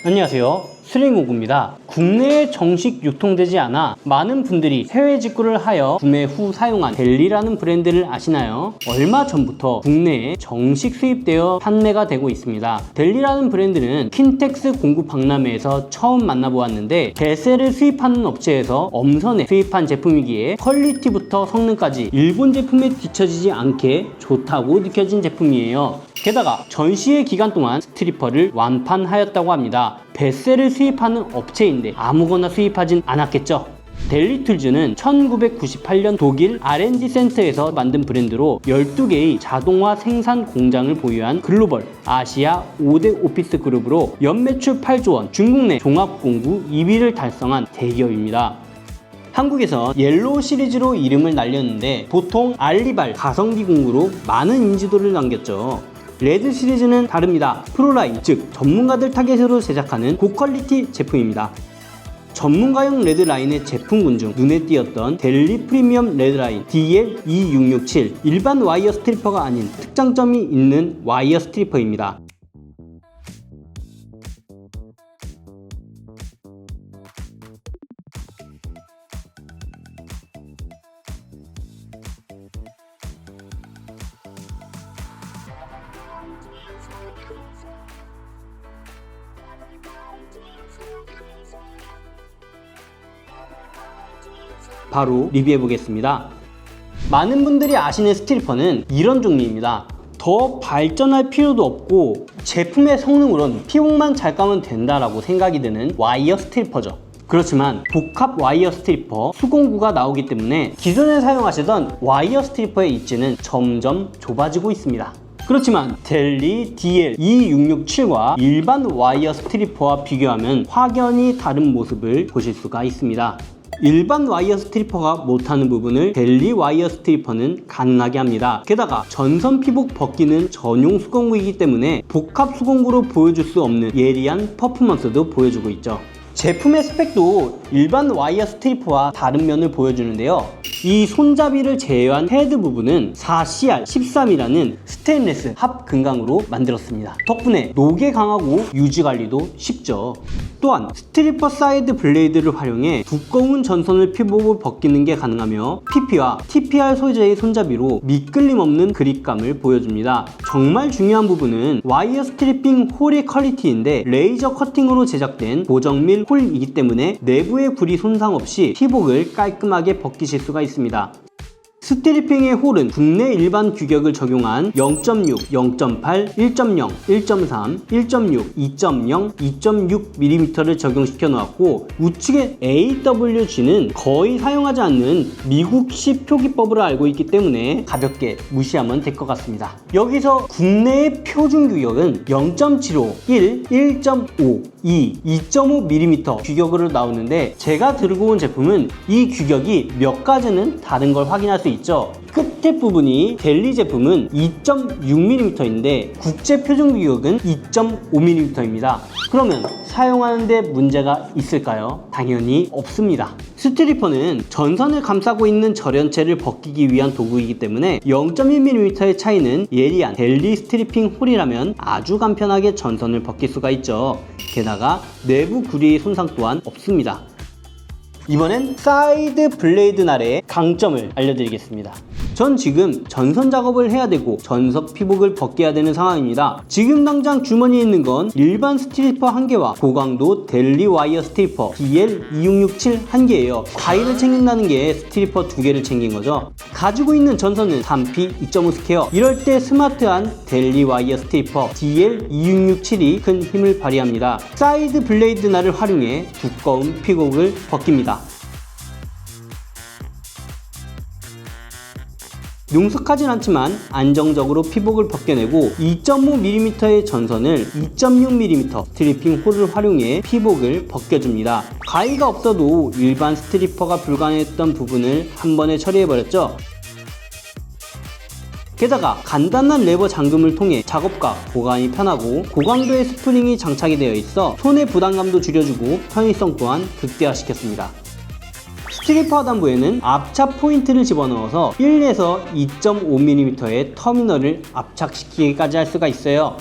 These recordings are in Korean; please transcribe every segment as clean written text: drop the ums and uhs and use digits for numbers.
안녕하세요, 스링오구입니다. 국내에 정식 유통되지 않아 많은 분들이 해외 직구를 하여 구매 후 사용한 델리라는 브랜드를 아시나요? 얼마 전부터 국내에 정식 수입되어 판매가 되고 있습니다. 델리라는 브랜드는 킨텍스 공구 박람회에서 처음 만나보았는데, 대세를 수입하는 업체에서 엄선해 수입한 제품이기에 퀄리티부터 성능까지 일본 제품에 뒤처지지 않게 좋다고 느껴진 제품이에요. 게다가 전시회 기간 동안 스트리퍼를 완판하였다고 합니다. 베세를 수입하는 업체인데 아무거나 수입하진 않았겠죠. 델리툴즈는 1998년 독일 R&D 센터에서 만든 브랜드로 12개의 자동화 생산 공장을 보유한 글로벌 아시아 5대 오피스 그룹으로 연매출 8조 원, 중국 내 종합공구 2위를 달성한 대기업입니다. 한국에서 옐로우 시리즈로 이름을 날렸는데 보통 알리발 가성비 공구로 많은 인지도를 남겼죠. 레드 시리즈는 다릅니다. 프로라인, 즉 전문가들 타겟으로 제작하는 고퀄리티 제품입니다. 전문가용 레드 라인의 제품군 중 눈에 띄었던 델리 프리미엄 레드 라인 DL2667, 일반 와이어 스트리퍼가 아닌 특장점이 있는 와이어 스트리퍼입니다. 바로 리뷰해 보겠습니다. 많은 분들이 아시는 스트리퍼는 이런 종류입니다. 더 발전할 필요도 없고 제품의 성능으론 피복만 잘 까면 된다라고 생각이 드는 와이어 스트리퍼죠. 그렇지만 복합 와이어 스트리퍼 수공구가 나오기 때문에 기존에 사용하시던 와이어 스트리퍼의 입지는 점점 좁아지고 있습니다. 그렇지만 델리 DL2667과 일반 와이어 스트리퍼와 비교하면 확연히 다른 모습을 보실 수가 있습니다. 일반 와이어 스트리퍼가 못하는 부분을 델리 와이어 스트리퍼는 가능하게 합니다. 게다가 전선 피복 벗기는 전용 수공구이기 때문에 복합 수공구로 보여줄 수 없는 예리한 퍼포먼스도 보여주고 있죠. 제품의 스펙도 일반 와이어 스트리퍼와 다른 면을 보여주는데요. 이 손잡이를 제외한 헤드 부분은 4CR13이라는 스테인레스 합 금강으로 만들었습니다. 덕분에 노게 강하고 유지 관리도 쉽죠. 또한 스트리퍼 사이드 블레이드를 활용해 두꺼운 전선을 피복을 벗기는 게 가능하며 PP와 TPR 소재의 손잡이로 미끌림 없는 그립감을 보여줍니다. 정말 중요한 부분은 와이어 스트리핑 홀의 퀄리티인데 레이저 커팅으로 제작된 고정밀 홀이기 때문에 내부의 구리 손상 없이 피복을 깔끔하게 벗기실 수가 있습니다. 스트리핑의 홀은 국내 일반 규격을 적용한 0.6, 0.8, 1.0, 1.3, 1.6, 2.0, 2.6mm를 적용시켜 놓았고, 우측의 AWG는 거의 사용하지 않는 미국식 표기법으로 알고 있기 때문에 가볍게 무시하면 될 것 같습니다. 여기서 국내의 표준 규격은 0.75, 1, 1.5, 2, 2.5mm 규격으로 나오는데, 제가 들고 온 제품은 이 규격이 몇 가지는 다른 걸 확인할 수 있죠. 끝에 부분이 델리 제품은 2.6mm인데 국제 표준 규격은 2.5mm입니다. 그러면 사용하는데 문제가 있을까요? 당연히 없습니다. 스트리퍼는 전선을 감싸고 있는 절연체를 벗기기 위한 도구이기 때문에 0.1mm의 차이는 예리한 델리 스트리핑 홀이라면 아주 간편하게 전선을 벗길 수가 있죠. 게다가 내부 구리의 손상 또한 없습니다. 이번엔 사이드 블레이드 날의 강점을 알려드리겠습니다. 전 지금 전선 작업을 해야 되고 전선 피복을 벗겨야 되는 상황입니다. 지금 당장 주머니에 있는 건 일반 스트리퍼 1개와 고강도 델리 와이어 스트리퍼 DL2667 1개예요. 가위를 챙긴다는 게 스트리퍼 2개를 챙긴 거죠. 가지고 있는 전선은 3P 2.5 스퀘어. 이럴 때 스마트한 델리 와이어 스트리퍼 DL2667이 큰 힘을 발휘합니다. 사이드 블레이드 날을 활용해 두꺼운 피복을 벗깁니다. 능숙하진 않지만 안정적으로 피복을 벗겨내고 2.5mm의 전선을 2.6mm 스트리핑 홀을 활용해 피복을 벗겨줍니다. 가위가 없어도 일반 스트리퍼가 불가능했던 부분을 한 번에 처리해버렸죠. 게다가 간단한 레버 잠금을 통해 작업과 보관이 편하고 고강도의 스프링이 장착이 되어 있어 손의 부담감도 줄여주고 편의성 또한 극대화시켰습니다. 스트리퍼 하단부에는 압착 포인트를 집어넣어서 1에서 2.5mm의 터미널을 압착시키기까지 할 수가 있어요.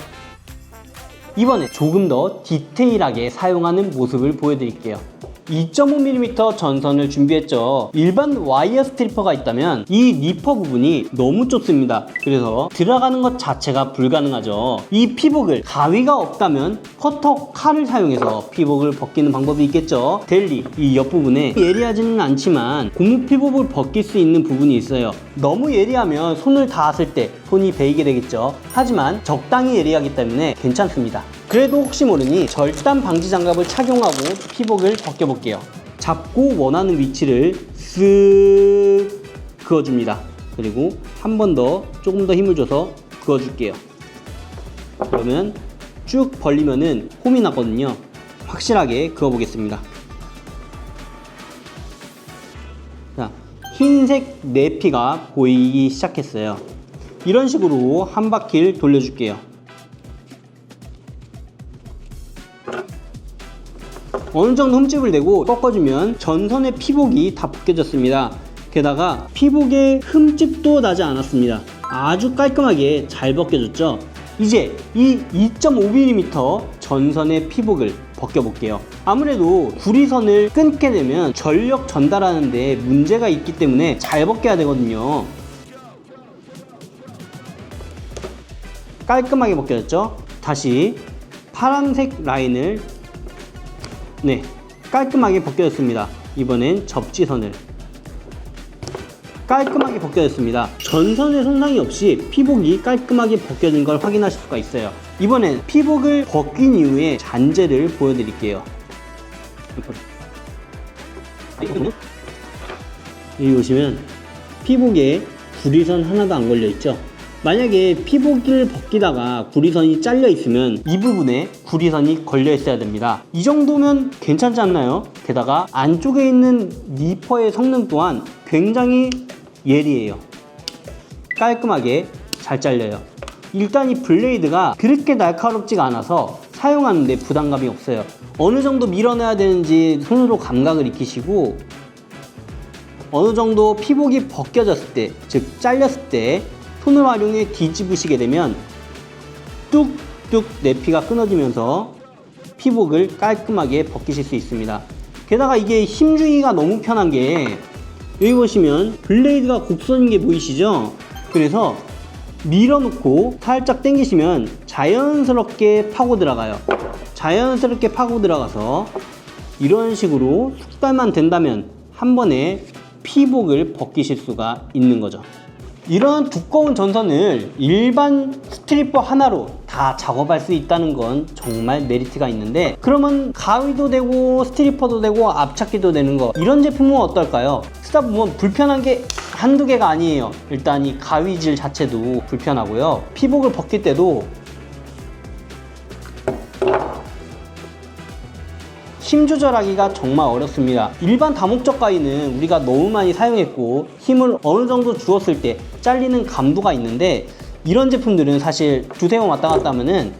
이번에 조금 더 디테일하게 사용하는 모습을 보여드릴게요. 2.5mm 전선을 준비했죠. 일반 와이어 스트리퍼가 있다면 이 니퍼 부분이 너무 좁습니다. 그래서 들어가는 것 자체가 불가능하죠. 이 피복을 가위가 없다면 커터 칼을 사용해서 피복을 벗기는 방법이 있겠죠. 델리 이 옆부분에 예리하지는 않지만 고무 피복을 벗길 수 있는 부분이 있어요. 너무 예리하면 손을 닿았을 때 손이 베이게 되겠죠. 하지만 적당히 예리하기 때문에 괜찮습니다. 그래도 혹시 모르니 절단 방지 장갑을 착용하고 피복을 벗겨볼게요. 잡고 원하는 위치를 쓱 그어줍니다. 그리고 한 번 더 조금 더 힘을 줘서 그어줄게요. 그러면 쭉 벌리면은 홈이 나거든요. 확실하게 그어보겠습니다. 자, 흰색 내피가 보이기 시작했어요. 이런 식으로 한 바퀴를 돌려줄게요. 어느 정도 흠집을 내고 꺾어주면 전선의 피복이 다 벗겨졌습니다. 게다가 피복에 흠집도 나지 않았습니다. 아주 깔끔하게 잘 벗겨졌죠. 이제 이 2.5mm 전선의 피복을 벗겨볼게요. 아무래도 구리선을 끊게 되면 전력 전달하는 데 문제가 있기 때문에 잘 벗겨야 되거든요. 깔끔하게 벗겨졌죠. 다시 파란색 라인을 깔끔하게 벗겨졌습니다. 이번엔 접지선을 깔끔하게 벗겨졌습니다. 전선의 손상이 없이 피복이 깔끔하게 벗겨진 걸 확인하실 수가 있어요. 이번엔 피복을 벗긴 이후에 잔재를 보여드릴게요. 여기 보시면 피복에 구리선 하나도 안 걸려 있죠. 만약에 피복을 벗기다가 구리선이 잘려 있으면 이 부분에 구리선이 걸려 있어야 됩니다. 이 정도면 괜찮지 않나요? 게다가 안쪽에 있는 니퍼의 성능 또한 굉장히 예리해요. 깔끔하게 잘 잘려요. 일단 이 블레이드가 그렇게 날카롭지가 않아서 사용하는데 부담감이 없어요. 어느 정도 밀어내야 되는지 손으로 감각을 익히시고 어느 정도 피복이 벗겨졌을 때, 즉 잘렸을 때 손을 활용해 뒤집으시게 되면 뚝뚝 내피가 끊어지면서 피복을 깔끔하게 벗기실 수 있습니다. 게다가 이게 힘주기가 너무 편한 게 여기 보시면 블레이드가 곡선인 게 보이시죠? 그래서 밀어놓고 살짝 당기시면 자연스럽게 파고 들어가요. 자연스럽게 파고 들어가서 이런 식으로 숙달만 된다면 한 번에 피복을 벗기실 수가 있는 거죠. 이런 두꺼운 전선을 일반 스트리퍼 하나로 다 작업할 수 있다는 건 정말 메리트가 있는데, 그러면 가위도 되고 스트리퍼도 되고 앞찾기도 되는 거, 이런 제품은 어떨까요? 쓰다 보면 불편한 게 한두 개가 아니에요. 일단 이 가위질 자체도 불편하고요. 피복을 벗길 때도 힘 조절하기가 정말 어렵습니다. 일반 다목적 가위는 우리가 너무 많이 사용했고 힘을 어느 정도 주었을 때 잘리는 감도가 있는데, 이런 제품들은 사실 두세 번 왔다 갔다 하면은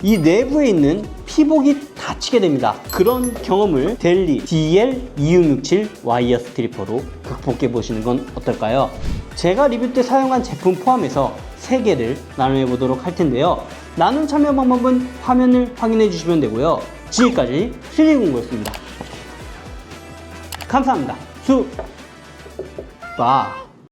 이 내부에 있는 피복이 다치게 됩니다. 그런 경험을 델리 DL2667 와이어 스트리퍼로 극복해 보시는 건 어떨까요? 제가 리뷰 때 사용한 제품 포함해서 3개를 나눠해 보도록 할 텐데요. 나눔 참여 방법은 화면을 확인해 주시면 되고요. 지금까지 3D 공부였습니다. 감사합니다. 수바